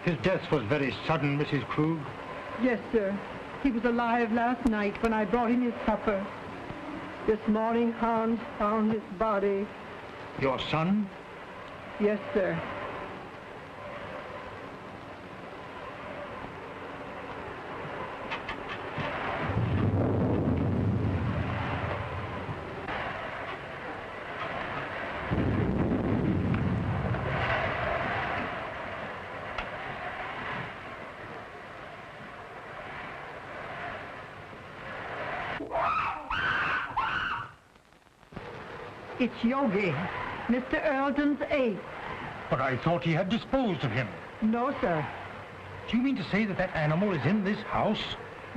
His death was very sudden, Mrs. Krug. Yes, sir. He was alive last night when I brought him his supper. This morning, Hans found his body. Your son? Yes, sir. It's Yogi, Mr. Earleton's ape. But I thought he had disposed of him. No, sir. Do you mean to say that that animal is in this house?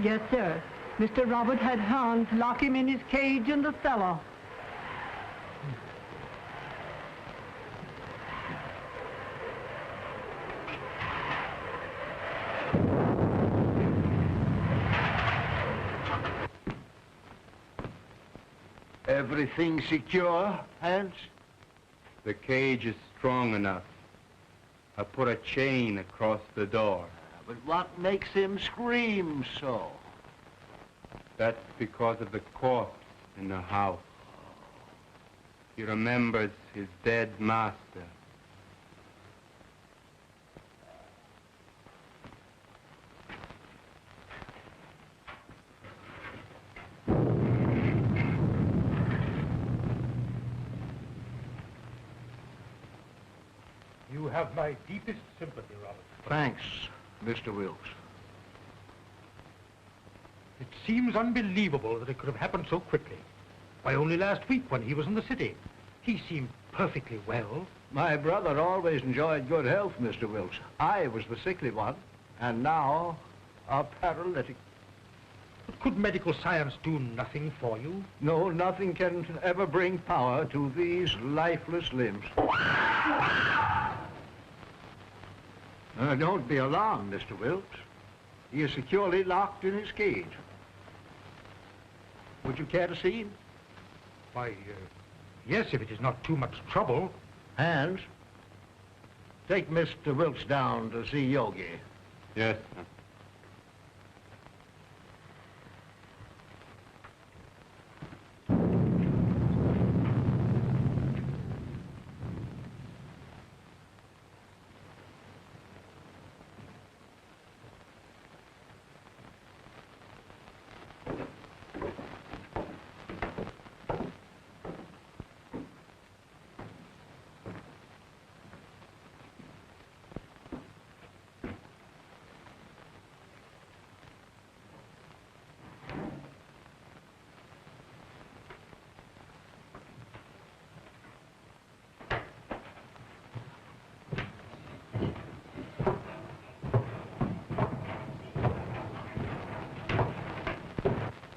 Yes, sir. Mr. Robert had Hans lock him in his cage in the cellar. Everything secure, Hans? The cage is strong enough. I put a chain across the door. But what makes him scream so? That's because of the corpse in the house. He remembers his dead master. You have my deepest sympathy, Robert. Thanks, Mr. Wilkes. It seems unbelievable that it could have happened so quickly. Why, only last week when he was in the city. He seemed perfectly well. My brother always enjoyed good health, Mr. Wilkes. I was the sickly one, and now a paralytic. But could medical science do nothing for you? No, nothing can ever bring power to these lifeless limbs. Don't be alarmed, Mr. Wilkes. He is securely locked in his cage. Would you care to see him? Why, yes, if it is not too much trouble. Hans, take Mr. Wilkes down to see Yogi. Yes, sir.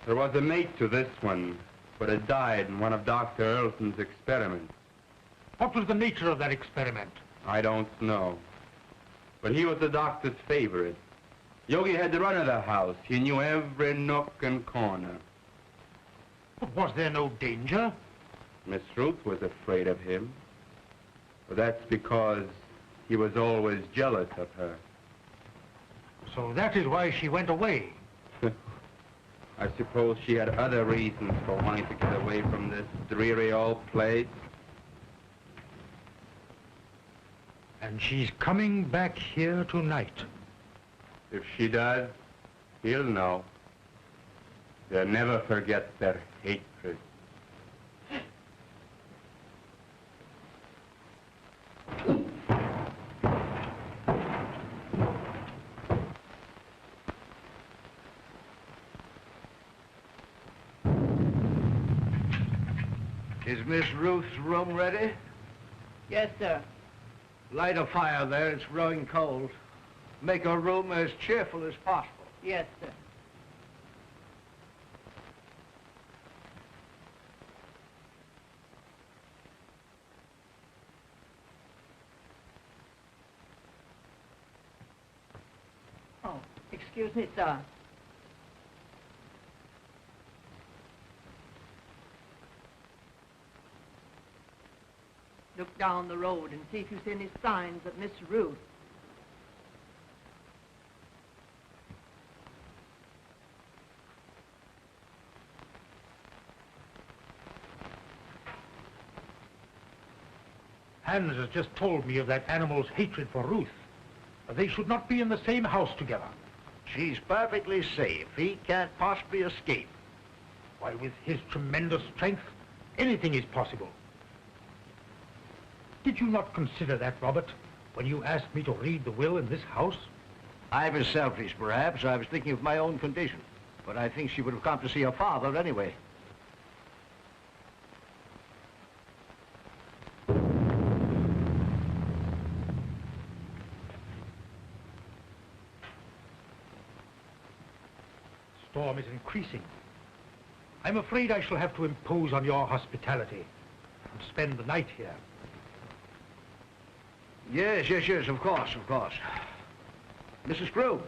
There was a mate to this one, but it died in one of Dr. Earleton's experiments. What was the nature of that experiment? I don't know. But he was the doctor's favorite. Yogi had the run of the house. He knew every nook and corner. But was there no danger? Miss Ruth was afraid of him. But that's because he was always jealous of her. So that is why she went away. I suppose she had other reasons for wanting to get away from this dreary old place. And she's coming back here tonight. If she does, he'll know. They'll never forget their hatred. Is Miss Ruth's room ready? Yes, sir. Light a fire there, it's growing cold. Make her room as cheerful as possible. Yes, sir. Oh, excuse me, sir. Look down the road and see if you see any signs of Miss Ruth. Hans has just told me of that animal's hatred for Ruth. They should not be in the same house together. She's perfectly safe. He can't possibly escape. Why, with his tremendous strength, anything is possible. Did you not consider that, Robert, when you asked me to read the will in this house? I was selfish, perhaps. I was thinking of my own condition. But I think she would have come to see her father anyway. Storm is increasing. I'm afraid I shall have to impose on your hospitality and spend the night here. Yes, of course. Mrs. Krug.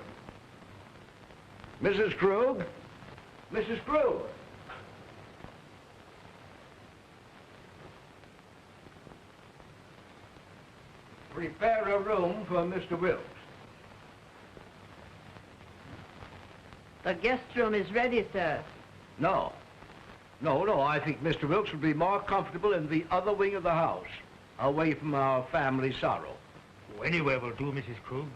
Mrs. Krug? Mrs. Krug? Prepare a room for Mr. Wilkes. The guest room is ready, sir. No. I think Mr. Wilkes would be more comfortable in the other wing of the house, away from our family sorrow. Oh, anywhere will do, Mrs. Krug.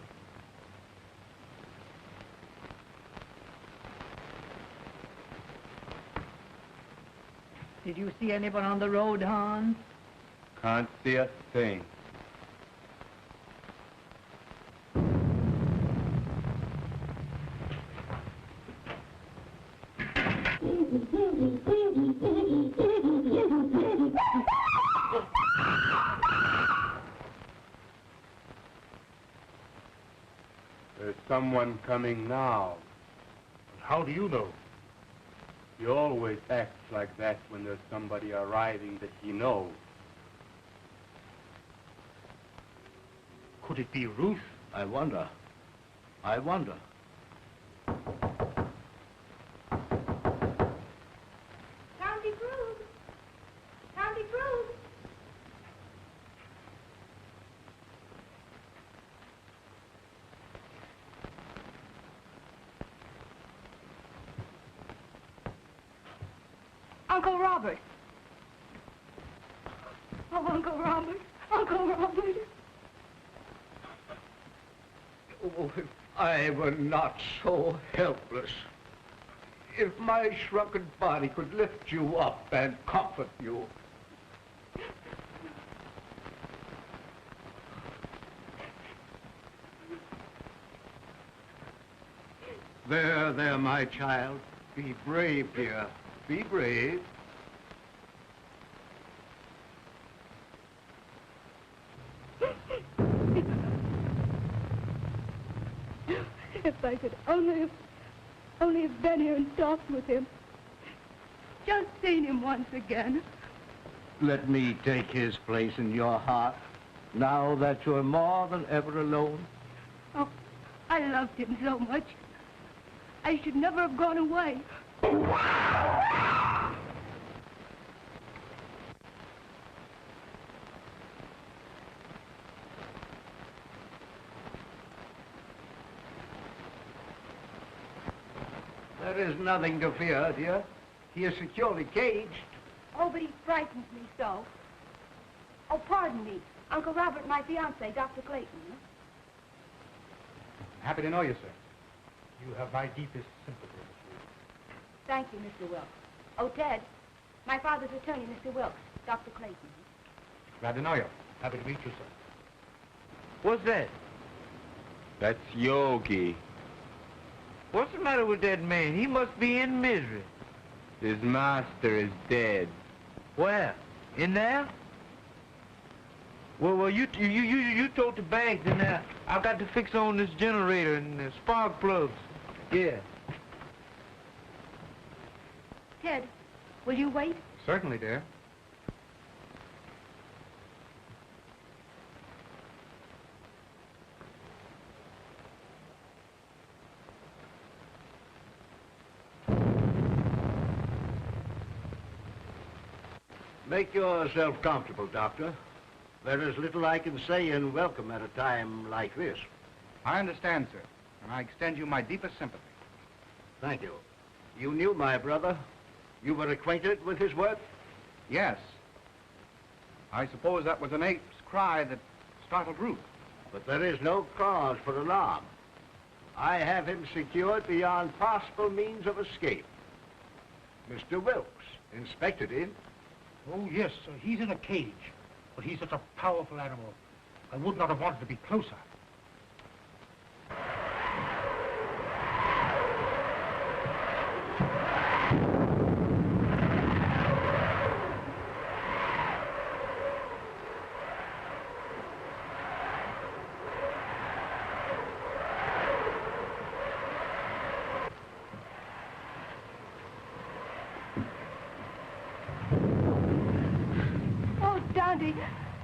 Did you see anyone on the road, Hans? Can't see a thing. There's someone coming now. How do you know? He always acts like that when there's somebody arriving that he knows. Could it be Ruth? I wonder. County Fruit! Uncle Robert! Oh, Uncle Robert! Uncle Robert! Oh, if I were not so helpless. If my shrunken body could lift you up and comfort you. There, my child. Be brave, dear. Be brave. If I could only have been here and talked with him. Just seen him once again. Let me take his place in your heart, now that you're more than ever alone. Oh, I loved him so much. I should never have gone away. There is nothing to fear, dear. He is securely caged. Oh, but he frightens me so. Oh, pardon me. Uncle Robert, my fiancé, Dr. Clayton. Happy to know you, sir. You have my deepest sympathy. Thank you, Mr. Wilkes. Oh, Ted, my father's attorney, Mr. Wilkes, Dr. Clayton. Glad to know you. Happy to meet you, sir. What's that? That's Yogi. What's the matter with that man? He must be in misery. His master is dead. Where? In there? Well, you told the bank, then I've got to fix on this generator and the spark plugs. Yeah. Ted, will you wait? Certainly, dear. Make yourself comfortable, Doctor. There is little I can say in welcome at a time like this. I understand, sir, and I extend you my deepest sympathy. Thank you. You knew my brother. You were acquainted with his work? Yes. I suppose that was an ape's cry that startled Ruth. But there is no cause for alarm. I have him secured beyond possible means of escape. Mr. Wilkes inspected him. Oh, yes, sir. He's in a cage. But he's such a powerful animal. I would not have wanted to be closer.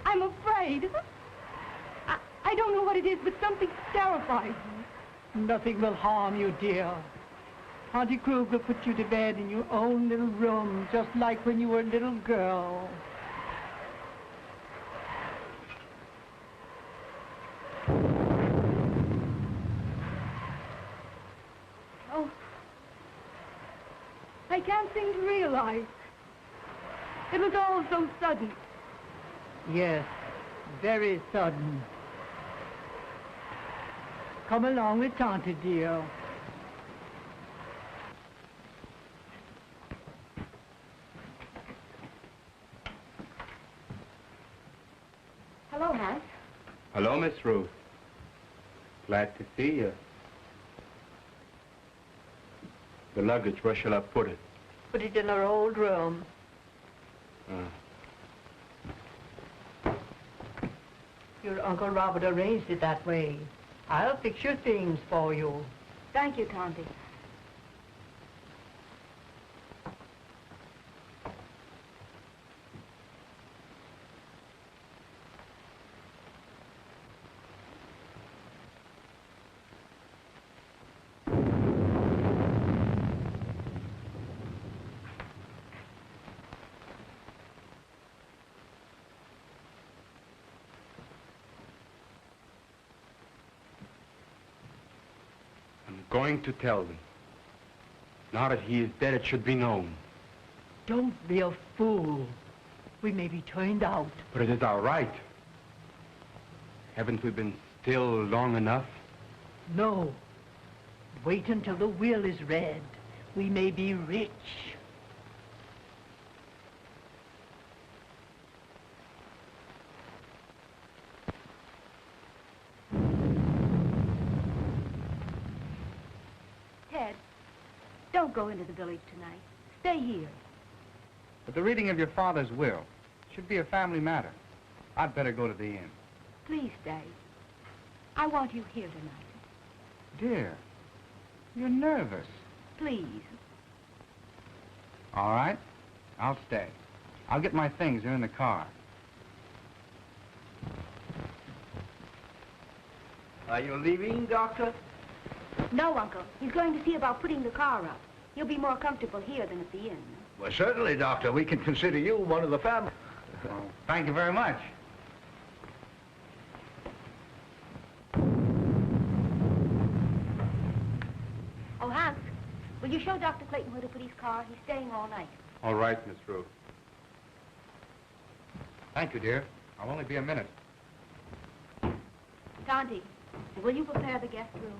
I'm afraid. I don't know what it is, but something terrifies me. Nothing will harm you, dear. Auntie Kruger put you to bed in your own little room, just like when you were a little girl. Oh, I can't seem to realize. It was all so sudden. Yes, very sudden. Come along with Tante, dear. Hello, Hans. Hello, Miss Ruth. Glad to see you. The luggage, where shall I put it? Put it in our old room. Your Uncle Robert arranged it that way. I'll fix your things for you. Thank you, Tante. Going to tell them. Now that he is dead, it should be known. Don't be a fool. We may be turned out. But it is our right. Haven't we been still long enough? No. Wait until the will is read. We may be rich. Ted, don't go into the village tonight. Stay here. But the reading of your father's will should be a family matter. I'd better go to the inn. Please stay. I want you here tonight. Dear, you're nervous. Please. All right, I'll stay. I'll get my things. They're in the car. Are you leaving, Doctor? No, Uncle. He's going to see about putting the car up. You'll be more comfortable here than at the inn. Well, certainly, Doctor. We can consider you one of the family. Well, thank you very much. Oh, Hans, will you show Dr. Clayton where to put his car? He's staying all night. All right, Miss Ruth. Thank you, dear. I'll only be a minute. Tante, will you prepare the guest room?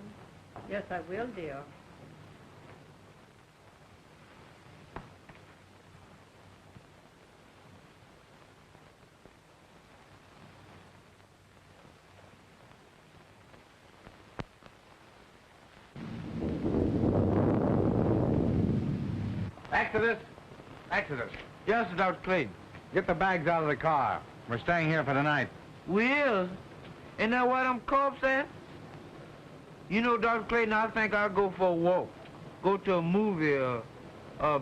Yes, I will, dear. Exodus! Exodus! Yes, Dr. Clayton. Get the bags out of the car. We're staying here for the night. Will? Isn't that where them corpses at? You know, Dr. Clayton, I think I'll go for a walk. Go to a movie or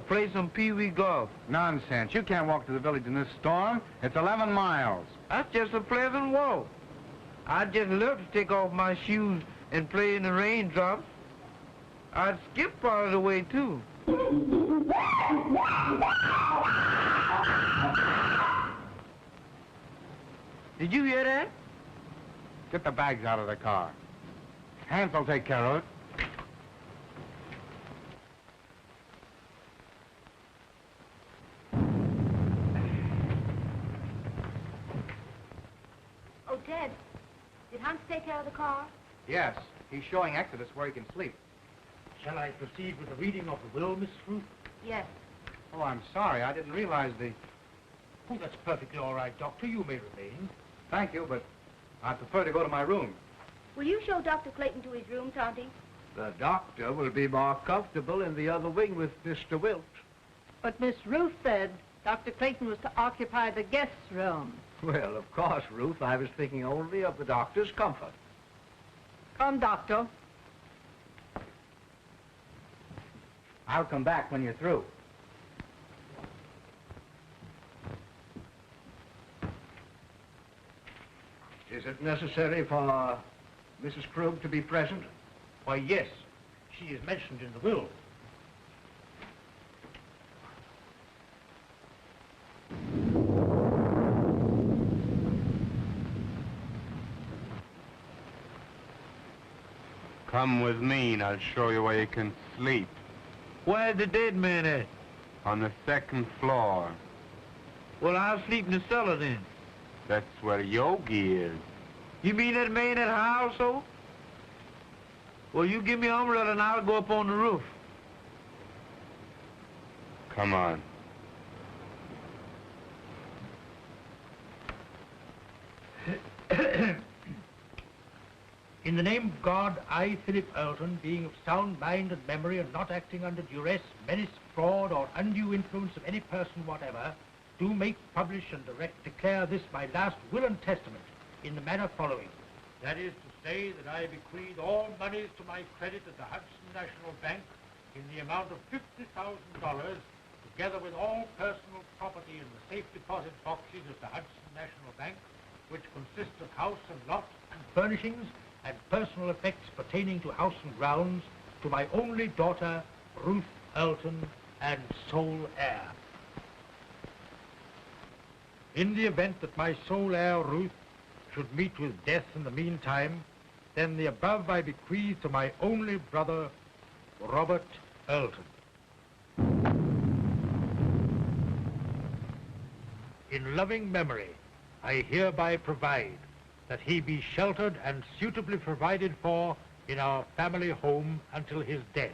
play some pee-wee golf. Nonsense. You can't walk to the village in this storm. It's 11 miles. That's just a pleasant walk. I'd just love to take off my shoes and play in the raindrops. I'd skip part of the way, too. Did you hear that? Get the bags out of the car. Hans will take care of it. Hans take care of the car? Yes, he's showing Exodus where he can sleep. Shall I proceed with the reading of the will, Miss Ruth? Yes. Oh, I'm sorry. I didn't realize the... Oh, that's perfectly all right, Doctor. You may remain. Thank you, but I prefer to go to my room. Will you show Dr. Clayton to his room, Tonty? The doctor will be more comfortable in the other wing with Mr. Wilt. But Miss Ruth said Dr. Clayton was to occupy the guest room. Well, of course, Ruth, I was thinking only of the doctor's comfort. Come, Doctor. I'll come back when you're through. Is it necessary for Mrs. Krug to be present? Why, yes. She is mentioned in the will. Come with me and I'll show you where you can sleep. Where's the dead man at? On the second floor. Well, I'll sleep in the cellar then. That's where Yogi is. You mean that man at her household? Well, you give me an umbrella and I'll go up on the roof. Come on. In the name of God, I, Philip Elton, being of sound mind and memory and not acting under duress, menace, fraud, or undue influence of any person whatever, do make, publish, and declare this my last will and testament in the manner following. That is to say that I bequeath all monies to my credit at the Hudson National Bank in the amount of $50,000, together with all personal property in the safe deposit boxes of the Hudson National Bank, which consist of house and lot and furnishings and personal effects pertaining to house and grounds, to my only daughter, Ruth Elton, and sole heir. In the event that my sole heir, Ruth, should meet with death in the meantime, then the above I bequeath to my only brother, Robert Elton. In loving memory, I hereby provide that he be sheltered and suitably provided for in our family home until his death.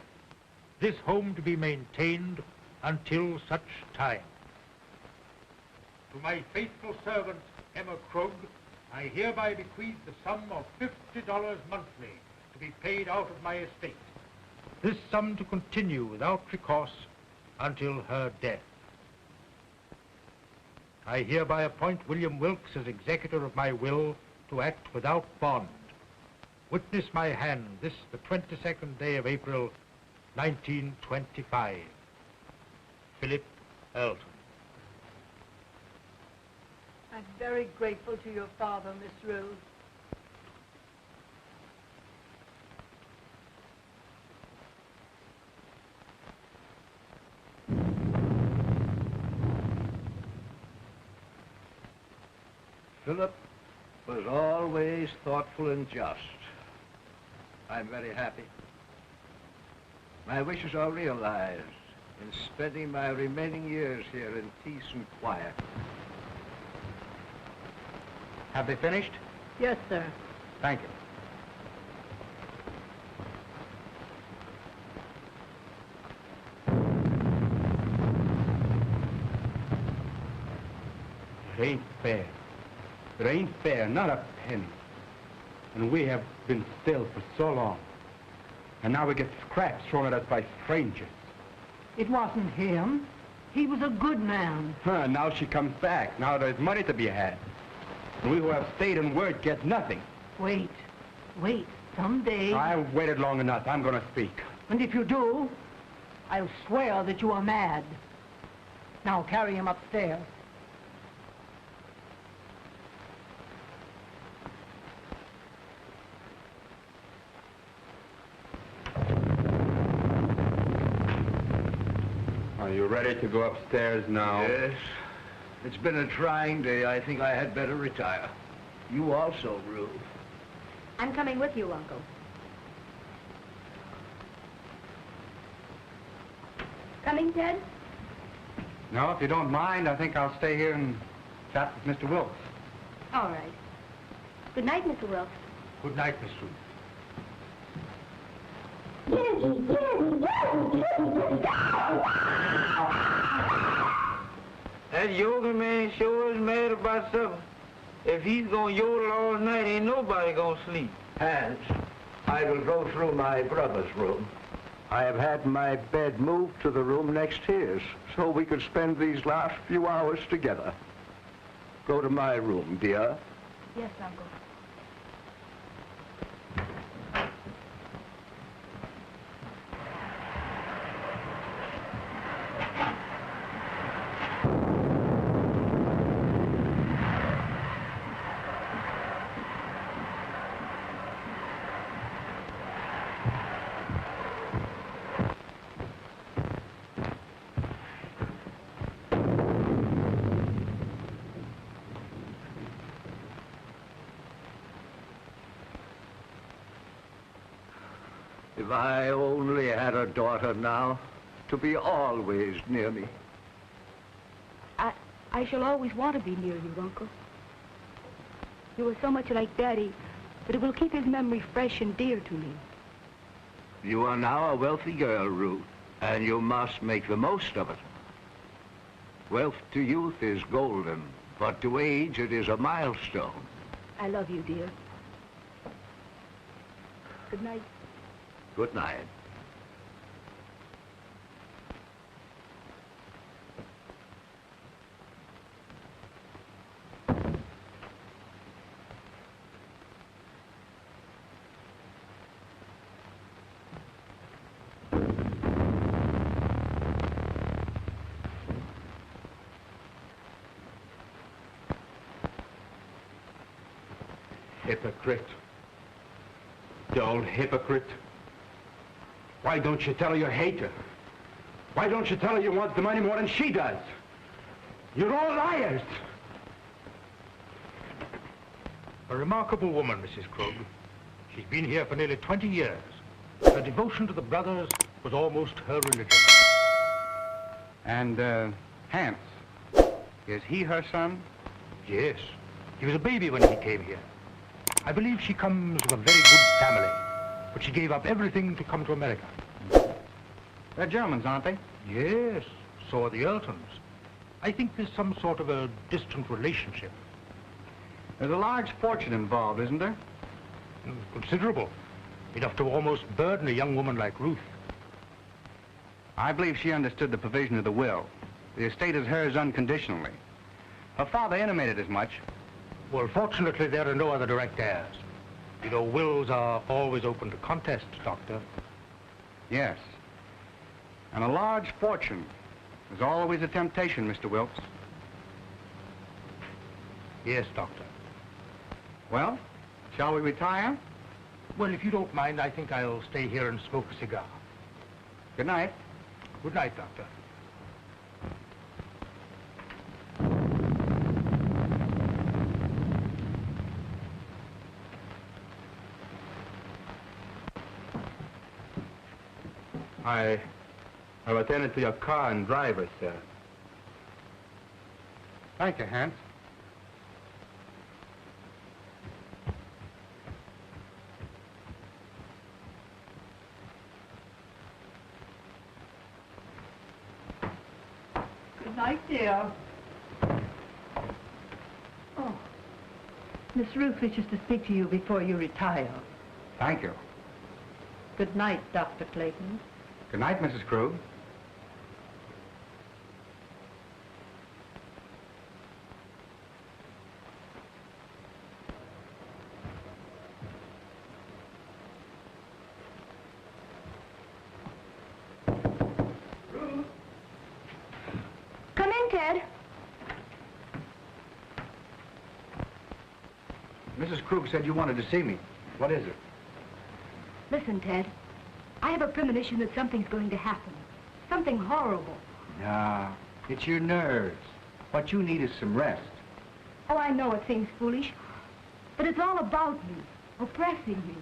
This home to be maintained until such time. To my faithful servant, Emma Krug, I hereby bequeath the sum of $50 monthly to be paid out of my estate. This sum to continue without recourse until her death. I hereby appoint William Wilkes as executor of my will to act without bond. Witness my hand this, the 22nd day of April, 1925. Philip Elton. I'm very grateful to your father, Miss Rose. Philip was always thoughtful and just. I'm very happy. My wishes are realized in spending my remaining years here in peace and quiet. Have they finished? Yes, sir. Thank you. It ain't fair. It ain't fair, not a penny. And we have been still for so long. And now we get scraps thrown at us by strangers. It wasn't him. He was a good man. Now she comes back. Now there's money to be had. And we who have stayed in word get nothing. Wait. Someday... I've waited long enough. I'm going to speak. And if you do, I'll swear that you are mad. Now carry him upstairs. Are you ready to go upstairs now? Yes. It's been a trying day. I think I had better retire. You also, Ruth. I'm coming with you, Uncle. Coming, Ted? No, if you don't mind, I think I'll stay here and chat with Mr. Wilkes. All right. Good night, Mr. Wilkes. Good night, Miss Ruth. That yoga man sure is mad about something. If he's gonna yodel all night, ain't nobody gonna sleep. Hans, I will go through my brother's room. I have had my bed moved to the room next to his, so we could spend these last few hours together. Go to my room, dear. Yes, Uncle. If I only had a daughter now, to be always near me. I shall always want to be near you, Uncle. You are so much like Daddy that it will keep his memory fresh and dear to me. You are now a wealthy girl, Ruth, and you must make the most of it. Wealth to youth is golden, but to age it is a milestone. I love you, dear. Good night. Good night. Hypocrite. The old hypocrite. Why don't you tell her you hate her? Why don't you tell her you want the money more than she does? You're all liars. A remarkable woman, Mrs. Krug. She's been here for nearly 20 years. Her devotion to the brothers was almost her religion. And, Hans, is he her son? Yes. He was a baby when he came here. I believe she comes of a very good family, but she gave up everything to come to America. They're Germans, aren't they? Yes, so are the Eltons. I think there's some sort of a distant relationship. There's a large fortune involved, isn't there? Considerable. Enough to almost burden a young woman like Ruth. I believe she understood the provision of the will. The estate is hers unconditionally. Her father intimated as much. Well, fortunately, there are no other direct heirs. You know, wills are always open to contest, Doctor. Yes. And a large fortune is always a temptation, Mr. Wilkes. Yes, Doctor. Well, shall we retire? Well, if you don't mind, I think I'll stay here and smoke a cigar. Good night. Good night, Doctor. I have attended to your car and driver, sir. Thank you, Hans. Good night, dear. Oh, Miss Ruth wishes to speak to you before you retire. Thank you. Good night, Dr. Clayton. Good night, Mrs. Krug. Come in, Ted. Mrs. Krug said you wanted to see me. What is it? Listen, Ted. I have a premonition that something's going to happen. Something horrible. Nah, it's your nerves. What you need is some rest. Oh, I know it seems foolish, but it's all about me, oppressing me.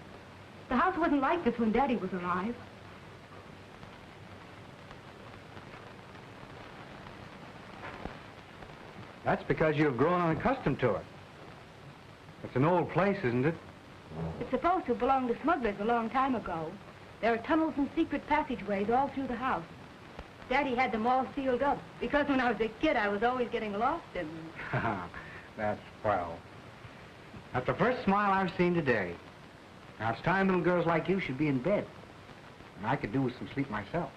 The house wasn't like this when Daddy was alive. That's because you've grown unaccustomed to it. It's an old place, isn't it? It's supposed to have belonged to smugglers a long time ago. There are tunnels and secret passageways all through the house. Daddy had them all sealed up because when I was a kid, I was always getting lost in them. That's swell. That's the first smile I've seen today. Now, it's time little girls like you should be in bed. And I could do with some sleep myself.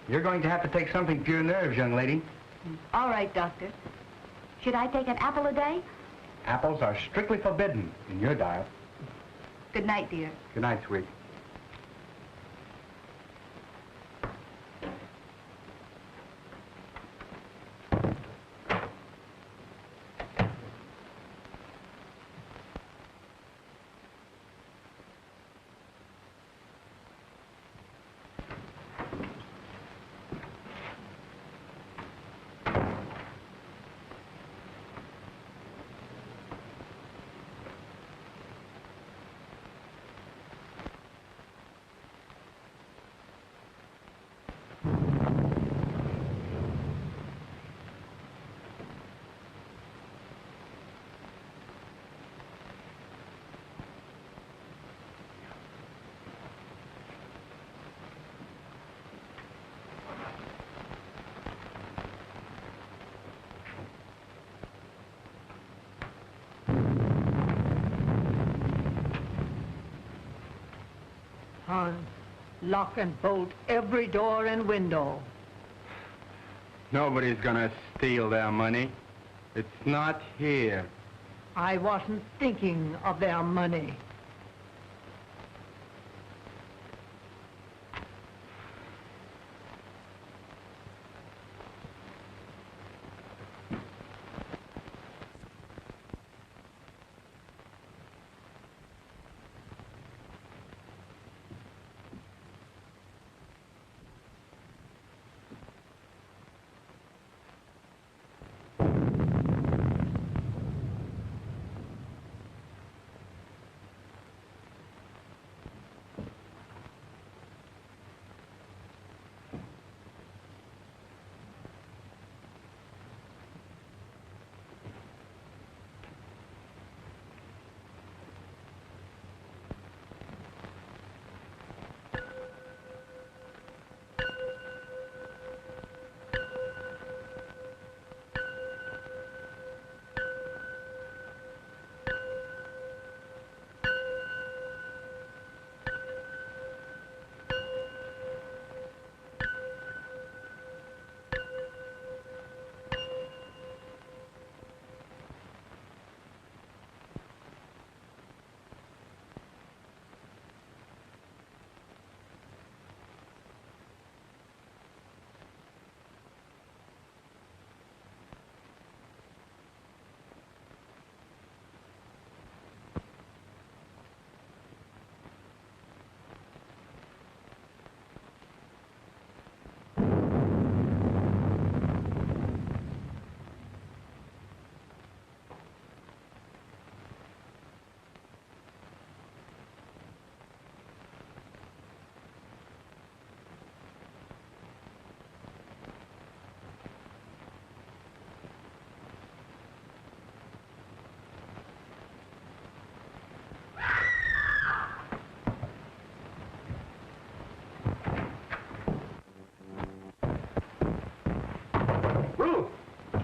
You're going to have to take something for your nerves, young lady. All right, Doctor. Should I take an apple a day? Apples are strictly forbidden in your diet. Good night, dear. Good night, sweet. Hans, lock and bolt every door and window. Nobody's gonna steal their money. It's not here. I wasn't thinking of their money.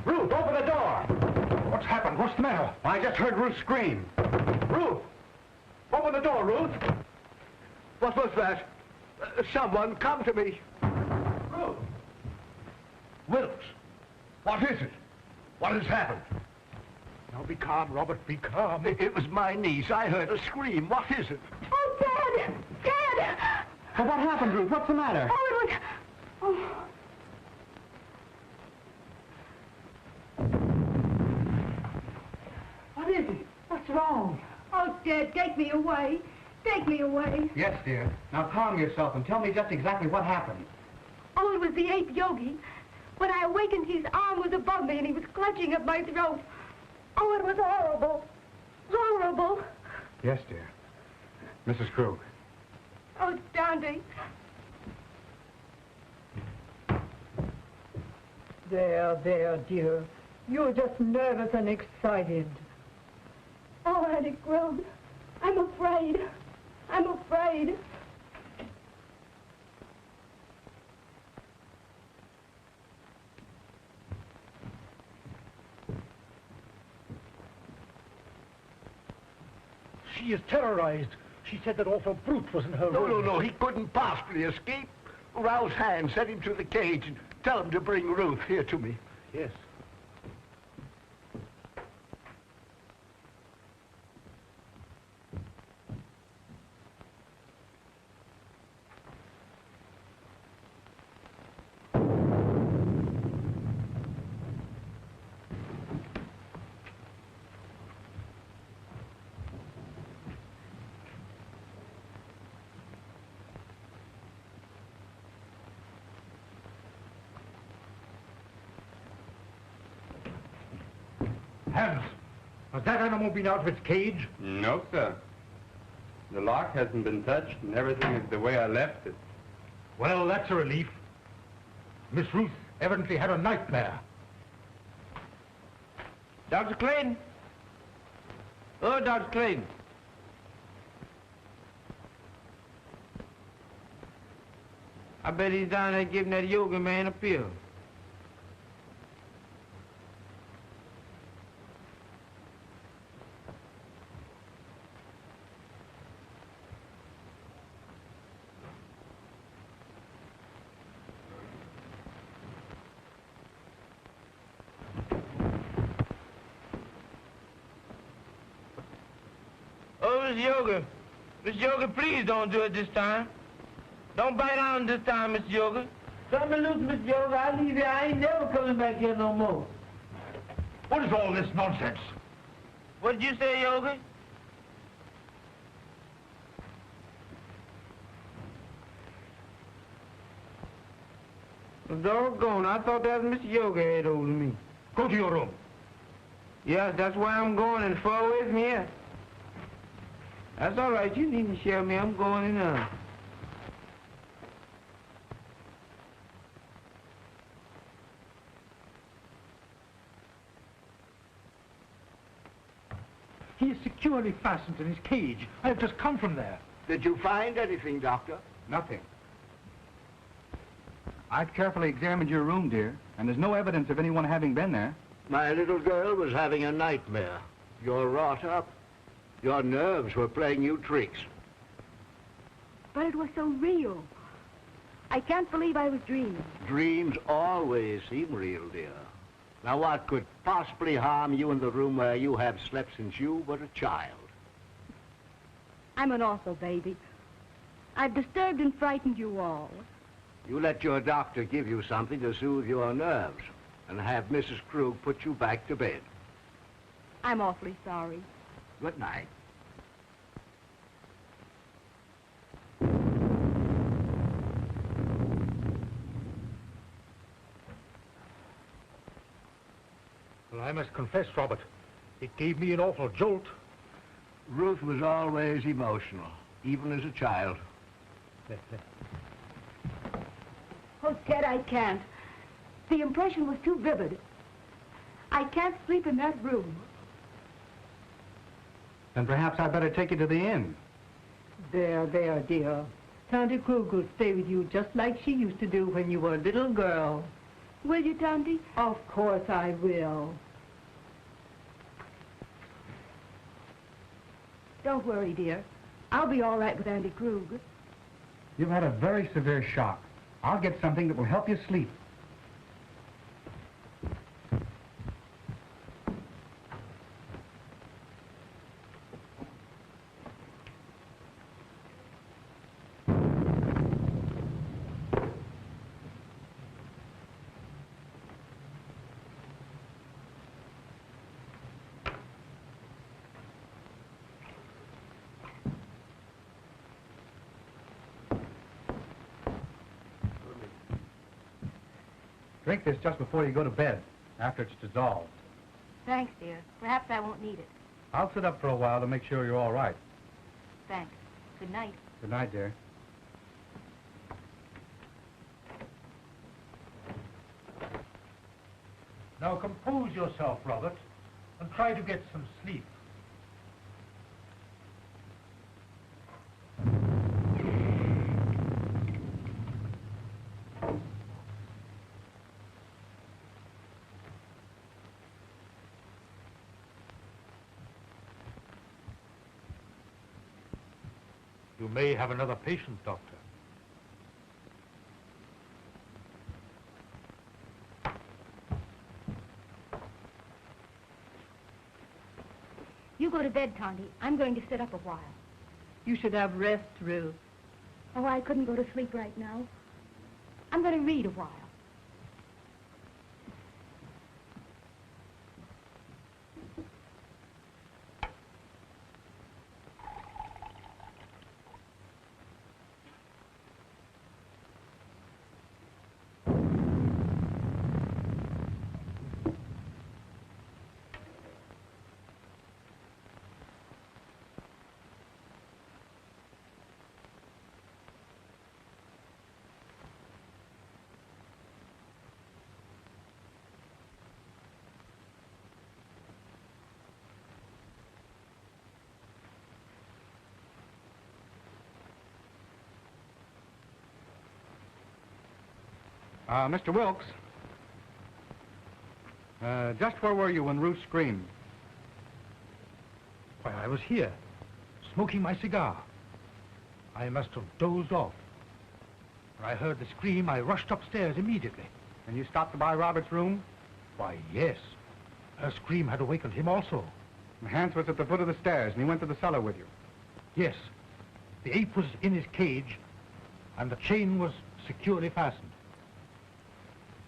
Ruth, open the door! What's happened? What's the matter? I just heard Ruth scream. Ruth! Open the door, Ruth! What was that? Someone come to me. Ruth! Wilkes, what is it? What has happened? Now be calm, Robert, be calm. It was my niece. I heard her scream. What is it? Oh, Dad! Dad! Well, what happened, Ruth? What's the matter? Oh, it was... Oh. What is it? What's wrong? Oh, Dad, take me away. Take me away. Yes, dear. Now calm yourself and tell me just exactly what happened. Oh, it was the ape Yogi. When I awakened, his arm was above me and he was clutching at my throat. Oh, it was horrible. Horrible. Yes, dear. Mrs. Krug. Oh, Dante. There, dear. You're just nervous and excited. Oh, Auntie Krug, I'm afraid. I'm afraid. She is terrorized. She said that awful brute was in her room. No, he couldn't possibly escape. Rouse Hand, send him to the cage and tell him to bring Ruth here to me. Yes. Hans, has that animal been out of its cage? No, sir. The lock hasn't been touched, and everything is the way I left it. Well, that's a relief. Miss Ruth evidently had a nightmare. Dr. Clayton? Oh, Dr. Clayton. I bet he's down there giving that yoga man a pill. Oh, Miss Yoga. Miss Yoga, please don't do it this time. Don't bite on this time, Miss Yoga. Cut me loose, Miss Yoga. I leave here. I ain't never coming back here no more. What is all this nonsense? What did you say, Yoga? Doggone, I thought that was Miss Yoga had hold of me. Go to your room. Yes, that's where I'm going, and far away from here. That's all right. You needn't share me. I'm going in now. He is securely fastened in his cage. I have just come from there. Did you find anything, Doctor? Nothing. I've carefully examined your room, dear, and there's no evidence of anyone having been there. My little girl was having a nightmare. You're wrought up. Your nerves were playing you tricks. But it was so real. I can't believe I was dreaming. Dreams always seem real, dear. Now, what could possibly harm you in the room where you have slept since you were a child? I'm an awful baby. I've disturbed and frightened you all. You let your doctor give you something to soothe your nerves and have Mrs. Krug put you back to bed. I'm awfully sorry. Good night. Well, I must confess, Robert, it gave me an awful jolt. Ruth was always emotional, even as a child. Oh, Ted, I can't. The impression was too vivid. I can't sleep in that room. Then perhaps I'd better take you to the inn. There, dear. Tante Krug will stay with you just like she used to do when you were a little girl. Will you, Tante? Of course I will. Don't worry, dear. I'll be all right with Auntie Krug. You've had a very severe shock. I'll get something that will help you sleep. Drink this just before you go to bed, after it's dissolved. Thanks, dear. Perhaps I won't need it. I'll sit up for a while to make sure you're all right. Thanks. Good night. Good night, dear. Now compose yourself, Robert, and try to get some sleep. You may have another patient, Doctor. You go to bed, Tonty. I'm going to sit up a while. You should have rest, Ruth. Oh, I couldn't go to sleep right now. I'm going to read a while. Mr. Wilkes, just where were you when Ruth screamed? Why, I was here, smoking my cigar. I must have dozed off. When I heard the scream, I rushed upstairs immediately. And you stopped by Robert's room? Why, yes. Her scream had awakened him also. And Hans was at the foot of the stairs, and he went to the cellar with you. Yes. The ape was in his cage, and the chain was securely fastened.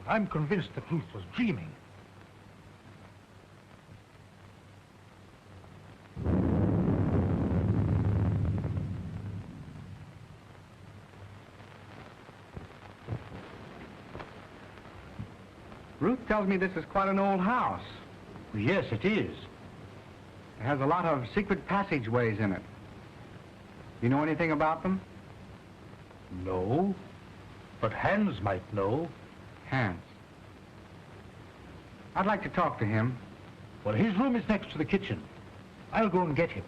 But I'm convinced that Ruth was dreaming. Ruth tells me this is quite an old house. Yes, it is. It has a lot of secret passageways in it. You know anything about them? No, but Hans might know. Hans. I'd like to talk to him. Well, his room is next to the kitchen. I'll go and get him.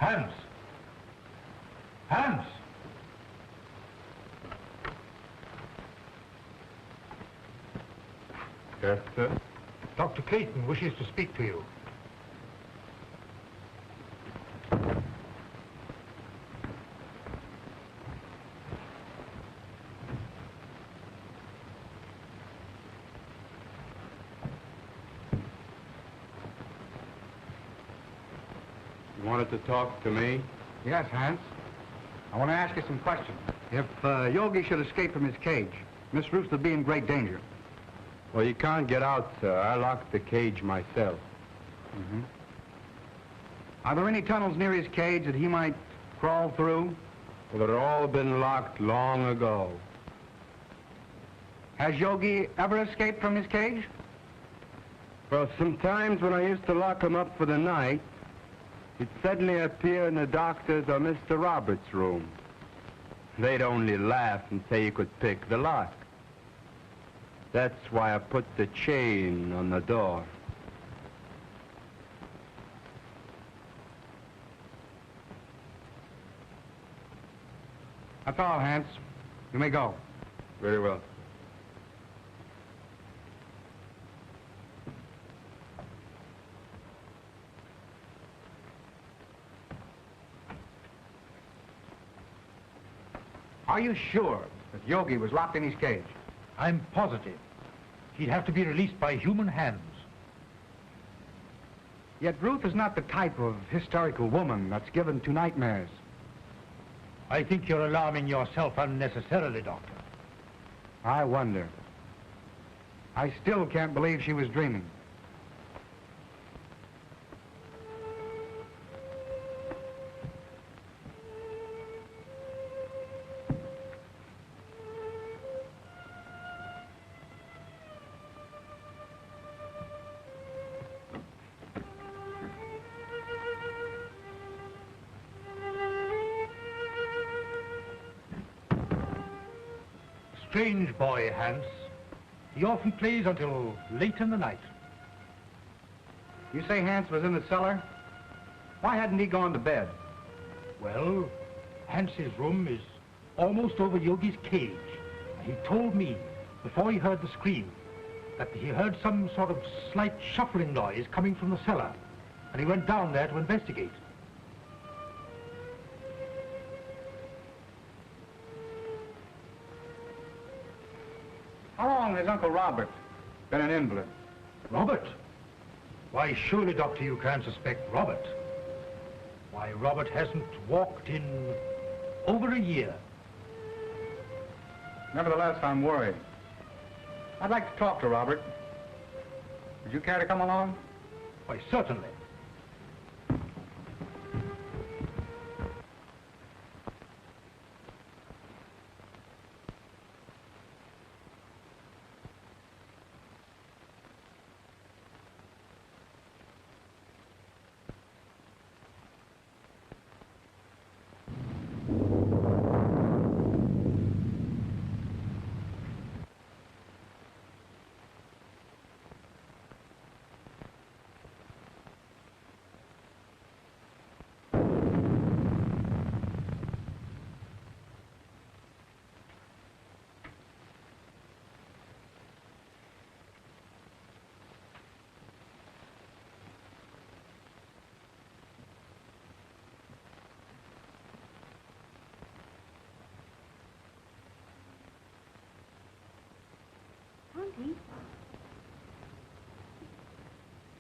Hans! Hans! Yes, sir? Dr. Clayton wishes to speak to you. You wanted to talk to me? Yes, Hans. I want to ask you some questions. If Yogi should escape from his cage, Miss Ruth would be in great danger. Well, you can't get out, sir. I locked the cage myself. Mm-hmm. Are there any tunnels near his cage that he might crawl through? Well, they've all been locked long ago. Has Yogi ever escaped from his cage? Well, sometimes when I used to lock him up for the night, he'd suddenly appear in the doctor's or Mr. Roberts' room. They'd only laugh and say he could pick the lock. That's why I put the chain on the door. That's all, Hans. You may go. Very well. Are you sure that Yogi was locked in his cage? I'm positive. He'd have to be released by human hands. Yet Ruth is not the type of hysterical woman that's given to nightmares. I think you're alarming yourself unnecessarily, Doctor. I wonder. I still can't believe she was dreaming. Strange boy, Hans. He often plays until late in the night. You say Hans was in the cellar? Why hadn't he gone to bed? Well, Hans's room is almost over Yogi's cage. He told me, before he heard the scream, that he heard some sort of slight shuffling noise coming from the cellar, and he went down there to investigate. How long has Uncle Robert been an invalid? Robert? Why, surely, Doctor, you can't suspect Robert. Why, Robert hasn't walked in over a year. Nevertheless, I'm worried. I'd like to talk to Robert. Would you care to come along? Why, certainly.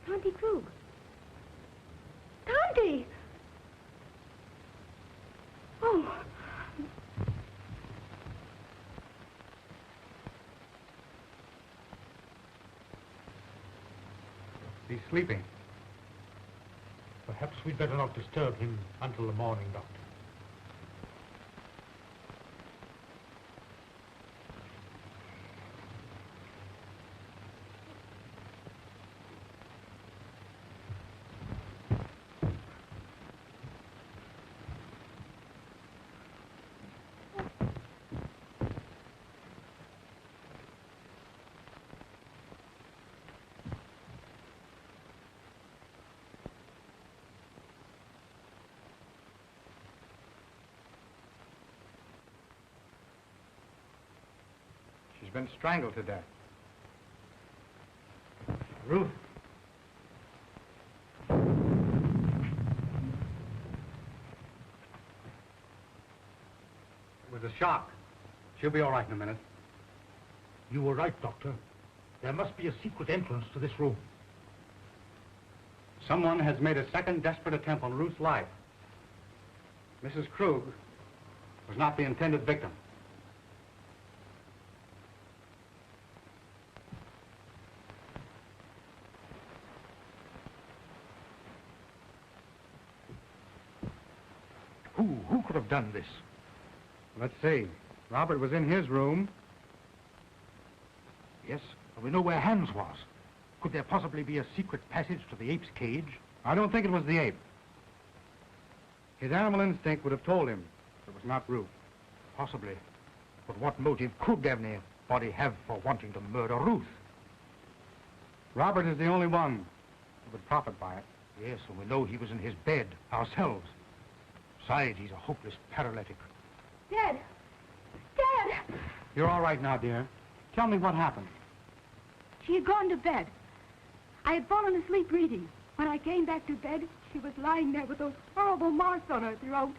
Tonty Krug. Tonty! Oh. He's sleeping. Perhaps we'd better not disturb him until the morning, Doctor. She's been strangled to death. Ruth. It was a shock. She'll be all right in a minute. You were right, Doctor. There must be a secret entrance to this room. Someone has made a second desperate attempt on Ruth's life. Mrs. Krug was not the intended victim. Who could have done this? Let's see. Robert was in his room. Yes, but we know where Hans was. Could there possibly be a secret passage to the ape's cage? I don't think it was the ape. His animal instinct would have told him it was not Ruth. Possibly. But what motive could anybody have for wanting to murder Ruth? Robert is the only one who would profit by it. Yes, and we know he was in his bed ourselves. Besides, he's a hopeless paralytic. Dad! Dad! You're all right now, dear. Tell me what happened. She had gone to bed. I had fallen asleep reading. When I came back to bed, she was lying there with those horrible marks on her throat.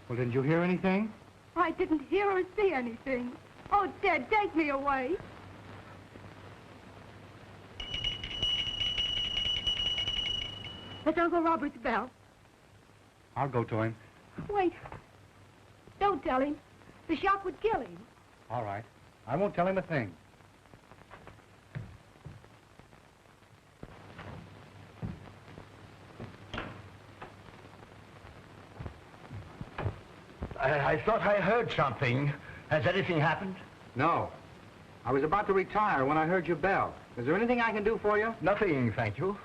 Well, didn't you hear anything? I didn't hear or see anything. Oh, Dad, take me away. It's Uncle Robert's bell. I'll go to him. Wait. Don't tell him. The shock would kill him. All right. I won't tell him a thing. I thought I heard something. Has anything happened? No. I was about to retire when I heard your bell. Is there anything I can do for you? Nothing, thank you.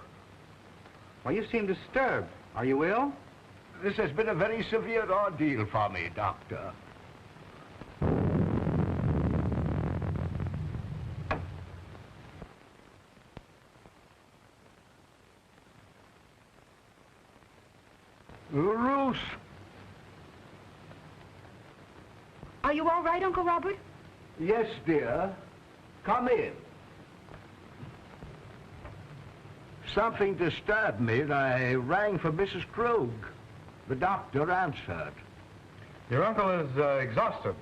Well, you seem disturbed. Are you ill? This has been a very severe ordeal for me, Doctor. Ruth! Are you all right, Uncle Robert? Yes, dear. Come in. Something disturbed me, and I rang for Mrs. Krug. The doctor answered. Your uncle is exhausted.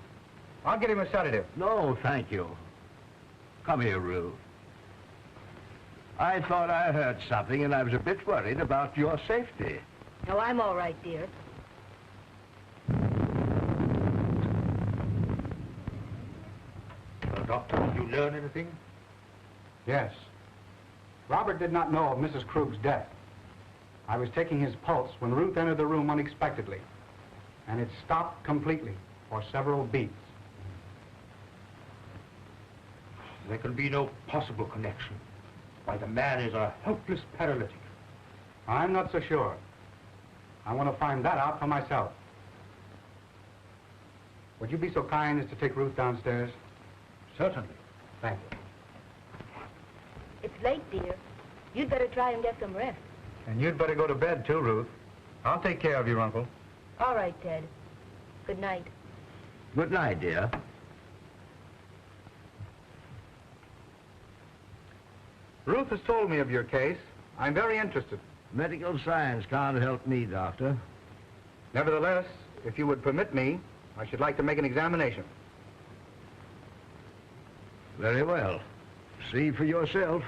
I'll get him a sedative. No, thank you. Come here, Ruth. I thought I heard something, and I was a bit worried about your safety. No, I'm all right, dear. Doctor, did you learn anything? Yes. Robert did not know of Mrs. Krug's death. I was taking his pulse when Ruth entered the room unexpectedly, and it stopped completely for several beats. There can be no possible connection. Why, the man is a helpless paralytic. I'm not so sure. I want to find that out for myself. Would you be so kind as to take Ruth downstairs? Certainly. Thank you. It's late, dear. You'd better try and get some rest. And you'd better go to bed, too, Ruth. I'll take care of your uncle. All right, Ted. Good night. Good night, dear. Ruth has told me of your case. I'm very interested. Medical science can't help me, Doctor. Nevertheless, if you would permit me, I should like to make an examination. Very well. See for yourself.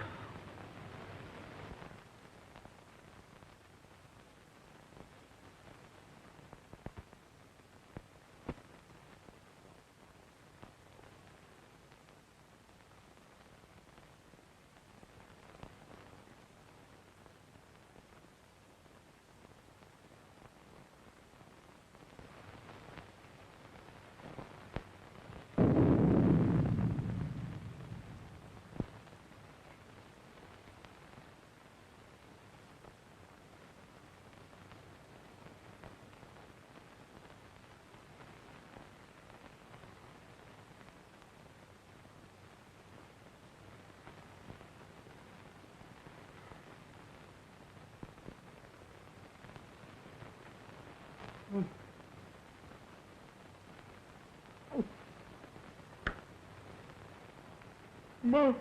Mom.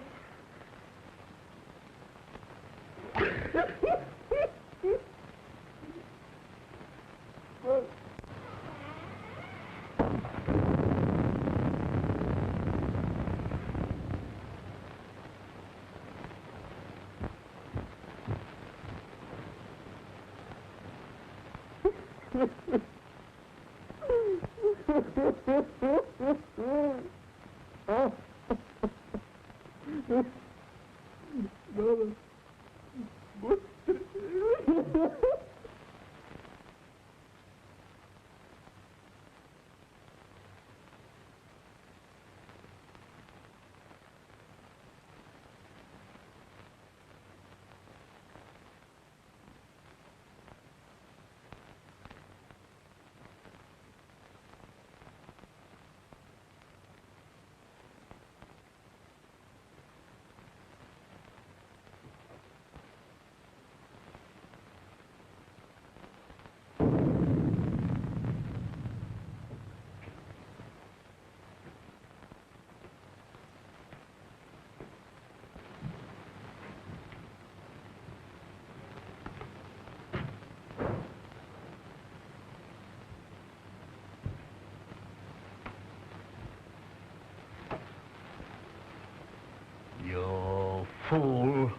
You fool.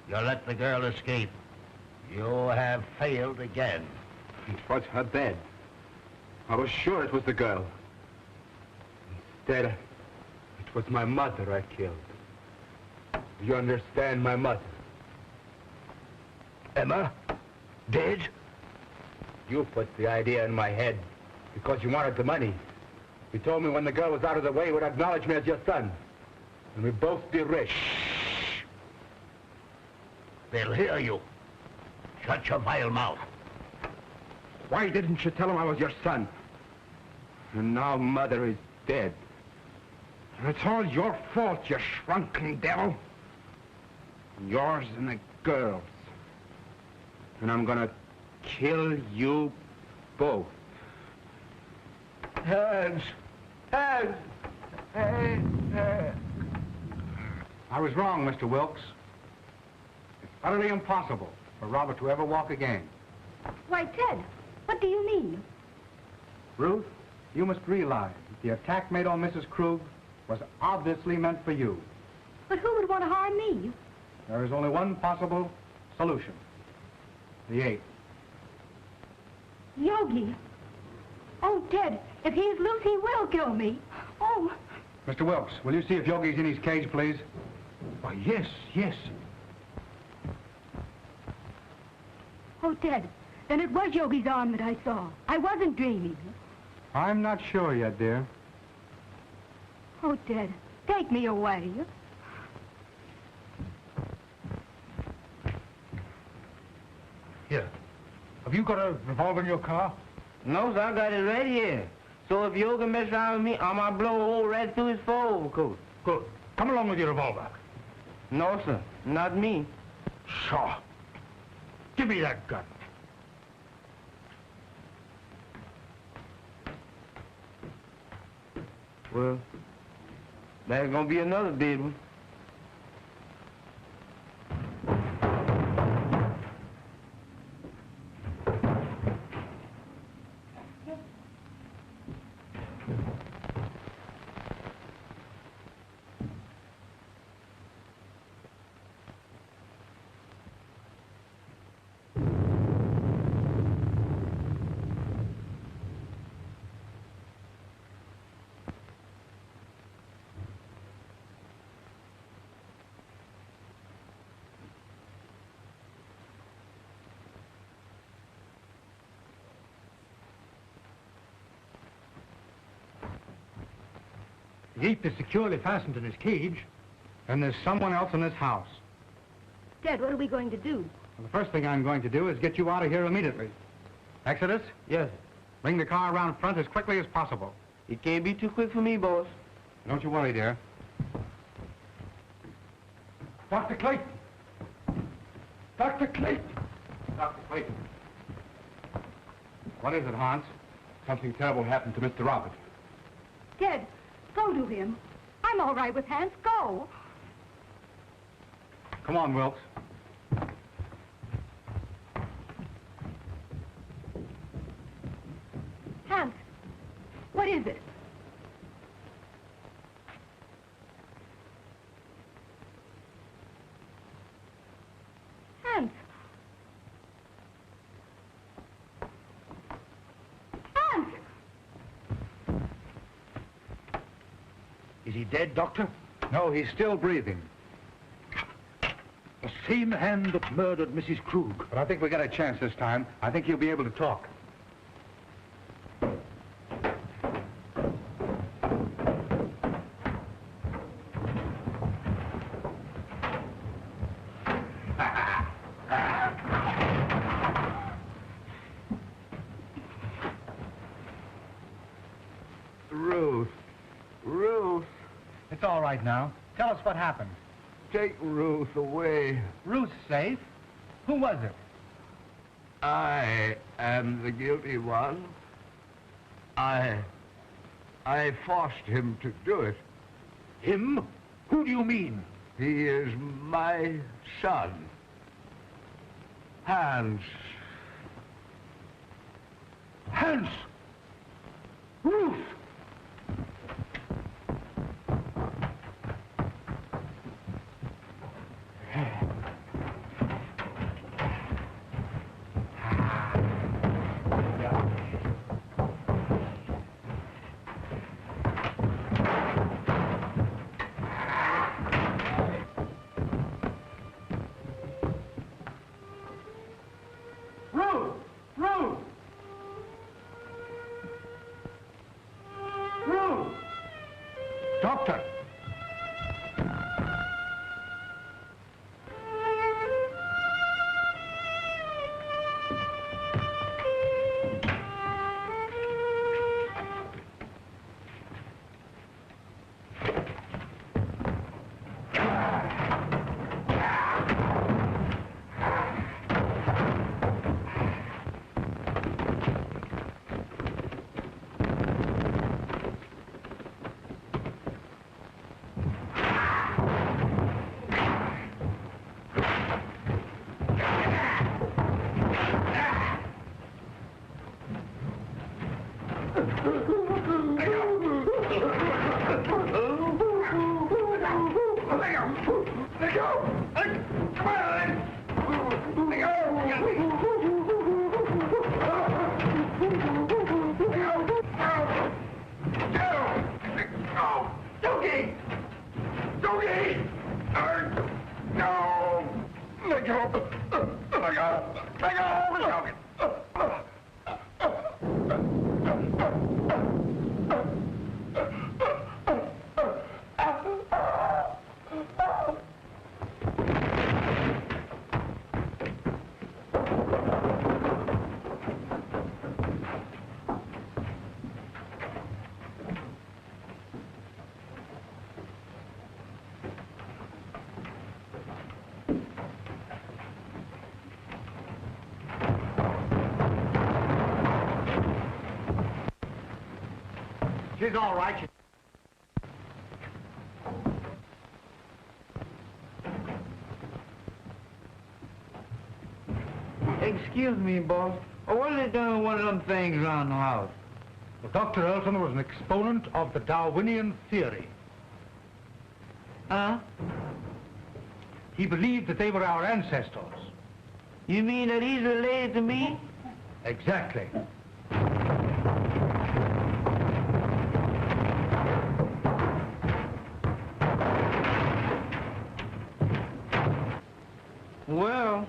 You let the girl escape. You have failed again. It was her bed. I was sure it was the girl. Instead, it was my mother I killed. Do you understand, my mother? Emma? Dead? You put the idea in my head. Because you wanted the money. You told me when the girl was out of the way, you would acknowledge me as your son. And we'd both be rich. Shh. They'll hear you. Shut your vile mouth. Why didn't you tell him I was your son? And now Mother is dead. And it's all your fault, you shrunken devil. Yours and the girl's. And I'm gonna kill you both. Hands! Hands! I was wrong, Mr. Wilkes. It's utterly impossible for Robert to ever walk again. Why, Ted, what do you mean? Ruth, you must realize that the attack made on Mrs. Krug was obviously meant for you. But who would want to harm me? There is only one possible solution. The ape. Yogi. Oh, Ted, if he's loose, he will kill me. Oh. Mr. Wilkes, will you see if Yogi's in his cage, please? Why, yes, yes. Oh, Ted, then it was Yogi's arm that I saw. I wasn't dreaming. I'm not sure yet, dear. Oh, Ted, take me away. Here. Have you got a revolver in your car? No, sir, I got it right here. So if Yogi mess around with me, I'm gonna blow a hole right through his fur overcoat. Good. Come along with your revolver. No, sir, not me. Sure. Give me that gun. Well, there's gonna be another dead one. The ape is securely fastened in his cage. And there's someone else in this house. Ted, what are we going to do? Well, the first thing I'm going to do is get you out of here immediately. Exodus, Yes, bring the car around front as quickly as possible. it can't be too quick for me, boss. Don't you worry, dear. Dr. Clayton! Dr. Clayton! Dr. Clayton. What is it, Hans? Something terrible happened to Mr. Robert. Ted, go to him. I'm all right with Hans. Go. Come on, Wilkes. Hans, what is it? Hans. Hans! Is he dead, Doctor? No, he's still breathing. The same hand that murdered Mrs. Krug. But I think we got a chance this time. I think he'll be able to talk. Ruth, It's all right now. Tell us what happened. take Ruth away. Ruth's safe? Who was it? I am the guilty one. I forced him to do it. Him? Who do you mean? He is my son. Hans. Hans! Ruth! Doctor! She's all right. Excuse me, boss. What are they doing with one of them things around the house? Well, Dr. Elton was an exponent of the Darwinian theory. Huh? He believed that they were our ancestors. You mean that he's related to me? Exactly. Well,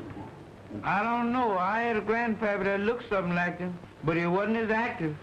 I don't know. I had a grandfather that looked something like him, but he wasn't as active.